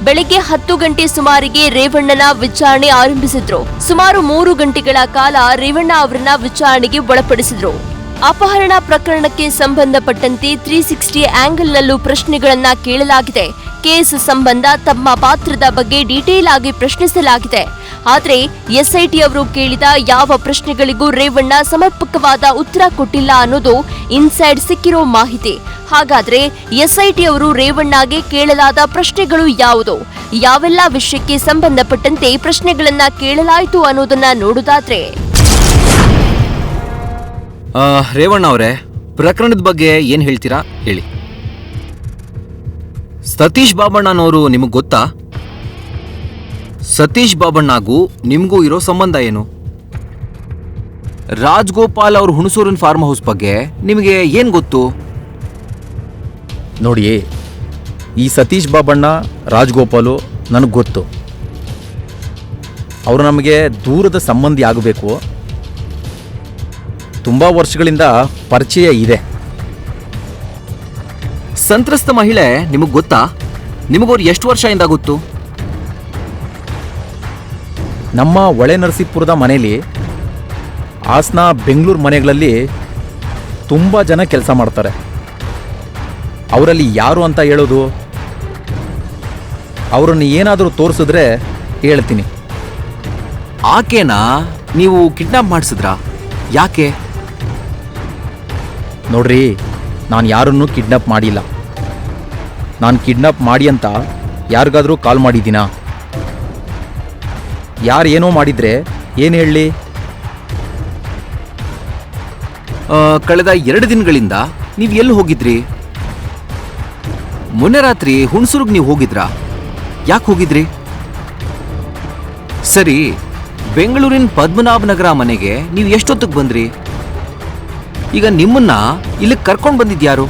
ಬೆಳಿಗ್ಗೆ 10 ಗಂಟೆ ಸುಮಾರಿಗೆ ರೇವಣ್ಣನ ವಿಚಾರಣೆ ಆರಂಭಿಸಿದ್ರು. ಸುಮಾರು 3 ಗಂಟೆಗಳ ಕಾಲ ರೇವಣ್ಣ ಅವರನ್ನ ವಿಚಾರಣೆಗೆ ಒಳಪಡಿಸಿದ್ರು. ಅಪಹರಣ ಪ್ರಕರಣಕ್ಕೆ ಸಂಬಂಧಪಟ್ಟಂತೆ 360 ಆಂಗಲ್ನಲ್ಲೂ ಪ್ರಶ್ನೆಗಳನ್ನ ಕೇಳಲಾಗಿದೆ. ಕೇಸ್ ಸಂಬಂಧ ತಮ್ಮ ಪಾತ್ರದ ಬಗ್ಗೆ ಡೀಟೇಲ್ ಆಗಿ ಪ್ರಶ್ನಿಸಲಾಗಿದೆ. ಆದರೆ ಎಸ್ಐಟಿ ಅವರು ಕೇಳಿದ ಯಾವ ಪ್ರಶ್ನೆಗಳಿಗೂ ರೇವಣ್ಣ ಸಮರ್ಪಕವಾದ ಉತ್ತರ ಕೊಟ್ಟಿಲ್ಲ ಅನ್ನೋದು ಇನ್ಸೈಡ್ ಸಿಕ್ಕಿರೋ ಮಾಹಿತಿ. ಹಾಗಾದ್ರೆ ಎಸ್ಐಟಿ ಅವರು ರೇವಣ್ಣಗೆ ಕೇಳಲಾದ ಪ್ರಶ್ನೆಗಳು ಯಾವುದು, ಯಾವೆಲ್ಲ ವಿಷಯಕ್ಕೆ ಸಂಬಂಧಪಟ್ಟಂತೆ ಪ್ರಶ್ನೆಗಳನ್ನ ಕೇಳಲಾಯಿತು ಅನ್ನೋದನ್ನ ನೋಡುದಾದ್ರೆ, ರೇವಣ್ಣ ಅವರೇ, ಪ್ರಕರಣದ ಬಗ್ಗೆ ಏನ್ ಹೇಳ್ತೀರಾ ಹೇಳಿ. ಸತೀಶ್ ಬಾಬಣ್ಣನವರು ನಿಮಗೆ ಗೊತ್ತಾ? ಸತೀಶ್ ಬಾಬಣ್ಣಗೂ ನಿಮಗೂ ಇರೋ ಸಂಬಂಧ ಏನು? ರಾಜ್ಗೋಪಾಲ್ ಅವ್ರ ಹುಣಸೂರಿನ ಫಾರ್ಮ್ ಹೌಸ್ ಬಗ್ಗೆ ನಿಮಗೆ ಏನ್ ಗೊತ್ತು? ನೋಡಿ, ಈ ಸತೀಶ್ ಬಾಬಣ್ಣ ರಾಜ್ಗೋಪಾಲು ನನಗೆ ಗೊತ್ತು. ಅವರು ನಮಗೆ ದೂರದ ಸಂಬಂಧಿ ಆಗಬೇಕು. ತುಂಬ ವರ್ಷಗಳಿಂದ ಪರಿಚಯ ಇದೆ. ಸಂತ್ರಸ್ತ ಮಹಿಳೆ ನಿಮಗೆ ಗೊತ್ತಾ? ನಿಮಗವ್ರು ಎಷ್ಟು ವರ್ಷದಿಂದ ಗೊತ್ತು? ನಮ್ಮ ಹೊಳೆ ನರಸೀಪುರದ ಮನೆಯಲ್ಲಿ ಹಾಸನ ಬೆಂಗಳೂರು ಮನೆಗಳಲ್ಲಿ ತುಂಬ ಜನ ಕೆಲಸ ಮಾಡ್ತಾರೆ. ಅವರಲ್ಲಿ ಯಾರು ಅಂತ ಹೇಳೋದು? ಅವರನ್ನು ಏನಾದರೂ ತೋರಿಸಿದ್ರೆ ಹೇಳ್ತೀನಿ. ಆಕೆನಾ ನೀವು ಕಿಡ್ನಾಪ್ ಮಾಡಿಸಿದ್ರಾ? ಯಾಕೆ? ನೋಡ್ರಿ, ನಾನು ಯಾರನ್ನೂ ಕಿಡ್ನಾಪ್ ಮಾಡಿಲ್ಲ. ನಾನು ಕಿಡ್ನಾಪ್ ಮಾಡಿ ಅಂತ ಯಾರಿಗಾದರೂ ಕಾಲ್ ಮಾಡಿದ್ದೀನಾ? ಯಾರು ಏನೋ ಮಾಡಿದರೆ ಏನು ಹೇಳಲಿ? ಕಳೆದ 2 ದಿನಗಳಿಂದ ನೀವು ಎಲ್ಲಿ ಹೋಗಿದ್ರಿ? ಮೊನ್ನೆ ರಾತ್ರಿ ಹುಣಸೂರಿಗೆ ನೀವು ಹೋಗಿದ್ರಾ? ಯಾಕೆ ಹೋಗಿದ್ರಿ? ಸರಿ, ಬೆಂಗಳೂರಿನ ಪದ್ಮನಾಭನಗರ ಮನೆಗೆ ನೀವು ಎಷ್ಟೊತ್ತಿಗೆ ಬಂದ್ರಿ? ಈಗ ನಿಮ್ಮನ್ನ ಇಲ್ಲಿಗೆ ಕರ್ಕೊಂಡು ಬಂದಿದ್ಯಾರು?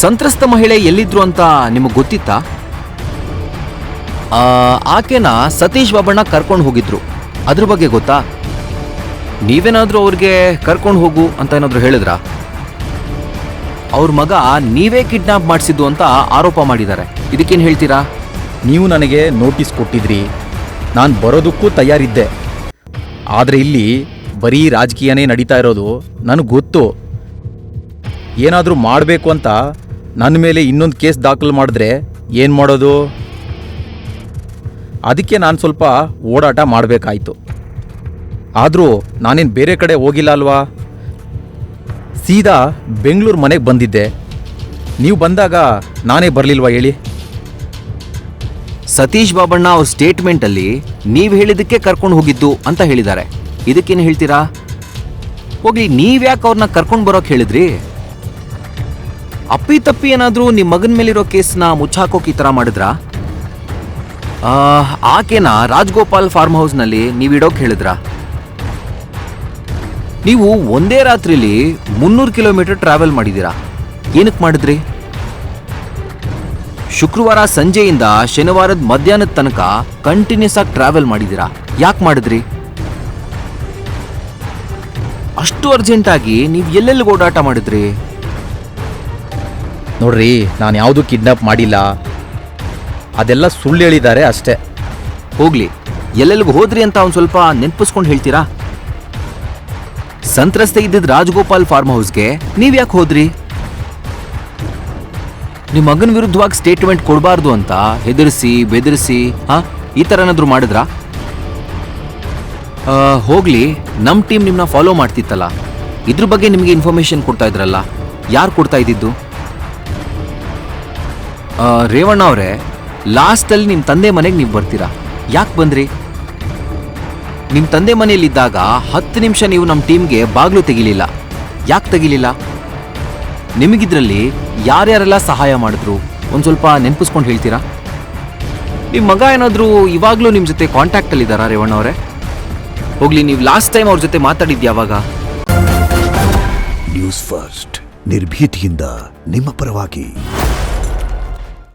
ಸಂತ್ರಸ್ತ ಮಹಿಳೆ ಎಲ್ಲಿದ್ರು ಅಂತ ನಿಮಗೆ ಗೊತ್ತಿತ್ತಾ? ಆಕೆನ ಸತೀಶ್ ಬಾಬಣ್ಣ ಕರ್ಕೊಂಡು ಹೋಗಿದ್ರು, ಅದ್ರ ಬಗ್ಗೆ ಗೊತ್ತಾ? ನೀವೇನಾದ್ರೂ ಅವ್ರಿಗೆ ಕರ್ಕೊಂಡು ಹೋಗು ಅಂತ ಏನಾದ್ರು ಹೇಳಿದ್ರಾ? ಅವ್ರ ಮಗ ನೀವೇ ಕಿಡ್ನಾಪ್ ಮಾಡಿಸಿದ್ದು ಅಂತ ಆರೋಪ ಮಾಡಿದ್ದಾರೆ. ಇದಕ್ಕೇನು ಹೇಳ್ತೀರಾ? ನೀವು ನನಗೆ ನೋಟಿಸ್ ಕೊಟ್ಟಿದ್ರಿ, ನಾನು ಬರೋದಕ್ಕೂ ತಯಾರಿದ್ದೆ. ಆದರೆ ಇಲ್ಲಿ ಬರೀ ರಾಜಕೀಯನೇ ನಡೀತಾ ಇರೋದು ನನಗೆ ಗೊತ್ತು. ಏನಾದರೂ ಮಾಡಬೇಕು ಅಂತ ನನ್ನ ಮೇಲೆ ಇನ್ನೊಂದು ಕೇಸ್ ದಾಖಲು ಮಾಡಿದ್ರೆ ಏನು ಮಾಡೋದು? ಅದಕ್ಕೆ ನಾನು ಸ್ವಲ್ಪ ಓಡಾಟ ಮಾಡಬೇಕಾಯ್ತು. ಆದರೂ ನಾನೇನು ಬೇರೆ ಕಡೆ ಹೋಗಿಲ್ಲ ಅಲ್ವಾ? ಸೀದಾ ಬೆಂಗಳೂರು ಮನೆಗೆ ಬಂದಿದ್ದೆ. ನೀವು ಬಂದಾಗ ನಾನೇ ಬರಲಿಲ್ವಾ ಹೇಳಿ? ಸತೀಶ್ ಬಾಬಣ್ಣ ಅವ್ರ ಸ್ಟೇಟ್ಮೆಂಟಲ್ಲಿ ನೀವು ಹೇಳಿದ್ದಕ್ಕೆ ಕರ್ಕೊಂಡು ಹೋಗಿದ್ದು ಅಂತ ಹೇಳಿದ್ದಾರೆ. ಇದಕ್ಕೇನು ಹೇಳ್ತೀರಾ? ಹೋಗಿ ನೀವ್ಯಾಕೆ ಅವ್ರನ್ನ ಕರ್ಕೊಂಡು ಬರೋಕೆ ಹೇಳಿದ್ರಿ? ಅಪ್ಪಿ ತಪ್ಪಿ ಏನಾದರೂ ನಿಮ್ಮ ಮಗನ ಮೇಲಿರೋ ಕೇಸ್ನ ಮುಚ್ಚಾಕೋಕೆ ಈ ಥರ ಮಾಡಿದ್ರಾ? ಆಕೆನ ರಾಜ್ಗೋಪಾಲ್ ಫಾರ್ಮ್ ಹೌಸ್ನಲ್ಲಿ ನೀವು ಇಡೋಕೆ ಹೇಳಿದ್ರಾ? ನೀವು ಒಂದೇ ರಾತ್ರಿಲಿ 300 ಕಿಲೋಮೀಟರ್ ಟ್ರಾವೆಲ್ ಮಾಡಿದ್ದೀರಾ. ಏನಕ್ಕೆ ಮಾಡಿದ್ರಿ? ಶುಕ್ರವಾರ ಸಂಜೆಯಿಂದ ಶನಿವಾರದ ಮಧ್ಯಾಹ್ನದ ತನಕ ಕಂಟಿನ್ಯೂಸ್ ಆಗಿ ಟ್ರಾವೆಲ್ ಮಾಡಿದ್ದೀರಾ. ಯಾಕೆ ಮಾಡಿದ್ರಿ? ಅಷ್ಟು ಅರ್ಜೆಂಟಾಗಿ ನೀವು ಎಲ್ಲೆಲ್ಲಿ ಓಡಾಟ ಮಾಡಿದ್ರಿ? ನೋಡ್ರಿ, ನಾನು ಯಾವುದೂ ಕಿಡ್ನಾಪ್ ಮಾಡಿಲ್ಲ. ಅದೆಲ್ಲ ಸುಳ್ಳು ಹೇಳಿದ್ದಾರೆ ಅಷ್ಟೇ. ಹೋಗ್ಲಿ, ಎಲ್ಲೆಲ್ಲಿಗೆ ಹೋದ್ರಿ ಅಂತ ಒಂದು ಸ್ವಲ್ಪ ನೆನಪಿಸ್ಕೊಂಡು ಹೇಳ್ತೀರಾ? ಸಂತ್ರಸ್ತೆ ಇದ್ದಿದ್ದ ರಾಜ್ಗೋಪಾಲ್ ಫಾರ್ಮ್ ಹೌಸ್ಗೆ ನೀವ್ಯಾಕೆ ಹೋದ್ರಿ? ನಿಮ್ಮ ಮಗನ ವಿರುದ್ಧವಾಗಿ ಸ್ಟೇಟ್ಮೆಂಟ್ ಕೊಡಬಾರ್ದು ಅಂತ ಹೆದರಿಸಿ ಬೆದರಿಸಿ ಈ ಥರ ಏನಾದರೂ ಮಾಡಿದ್ರಾ? ಹೋಗ್ಲಿ, ನಮ್ಮ ಟೀಮ್ ನಿಮ್ಮನ್ನ ಫಾಲೋ ಮಾಡ್ತಿತ್ತಲ್ಲ, ಇದ್ರ ಬಗ್ಗೆ ನಿಮಗೆ ಇನ್ಫಾರ್ಮೇಶನ್ ಕೊಡ್ತಾ ಇದ್ರಲ್ಲ, ಯಾರು ಕೊಡ್ತಾ ಇದ್ದಿದ್ದು? ರೇವಣ್ಣ ಅವರೇ, ಲಾಸ್ಟಲ್ಲಿ ನಿಮ್ಮ ತಂದೆ ಮನೆಗೆ ನೀವು ಬರ್ತೀರಾ. ಯಾಕೆ ಬಂದ್ರಿ? ನಿಮ್ಮ ತಂದೆ ಮನೆಯಲ್ಲಿದ್ದಾಗ 10 ನಿಮಿಷ ನೀವು ನಮ್ಮ ಟೀಮ್ಗೆ ಬಾಗಿಲು ತೆಗಿಲಿಲ್ಲ. ಯಾಕೆ ತೆಗಿಲಿಲ್ಲ? ನಿಮಗಿದ್ರಲ್ಲಿ ಯಾರ್ಯಾರೆಲ್ಲ ಸಹಾಯ ಮಾಡಿದ್ರು ಒಂದು ಸ್ವಲ್ಪ ನೆನಪಿಸ್ಕೊಂಡು ಹೇಳ್ತೀರಾ? ನಿಮ್ಮ ಮಗ ಏನಾದರೂ ಇವಾಗಲೂ ನಿಮ್ಮ ಜೊತೆ ಕಾಂಟ್ಯಾಕ್ಟಲ್ಲಿದ್ದಾರಾ ರೇವಣ್ಣ ಅವರೇ? ಹೋಗ್ಲಿ, ನೀವು ಲಾಸ್ಟ್ ಟೈಮ್ ಅವ್ರ ಜೊತೆ ಮಾತಾಡಿದ್ದು ಯಾವಾಗ? ನ್ಯೂಸ್ ಫಸ್ಟ್, ನಿರ್ಭೀತಿಯಿಂದ ನಿಮ್ಮ ಪರವಾಗಿ.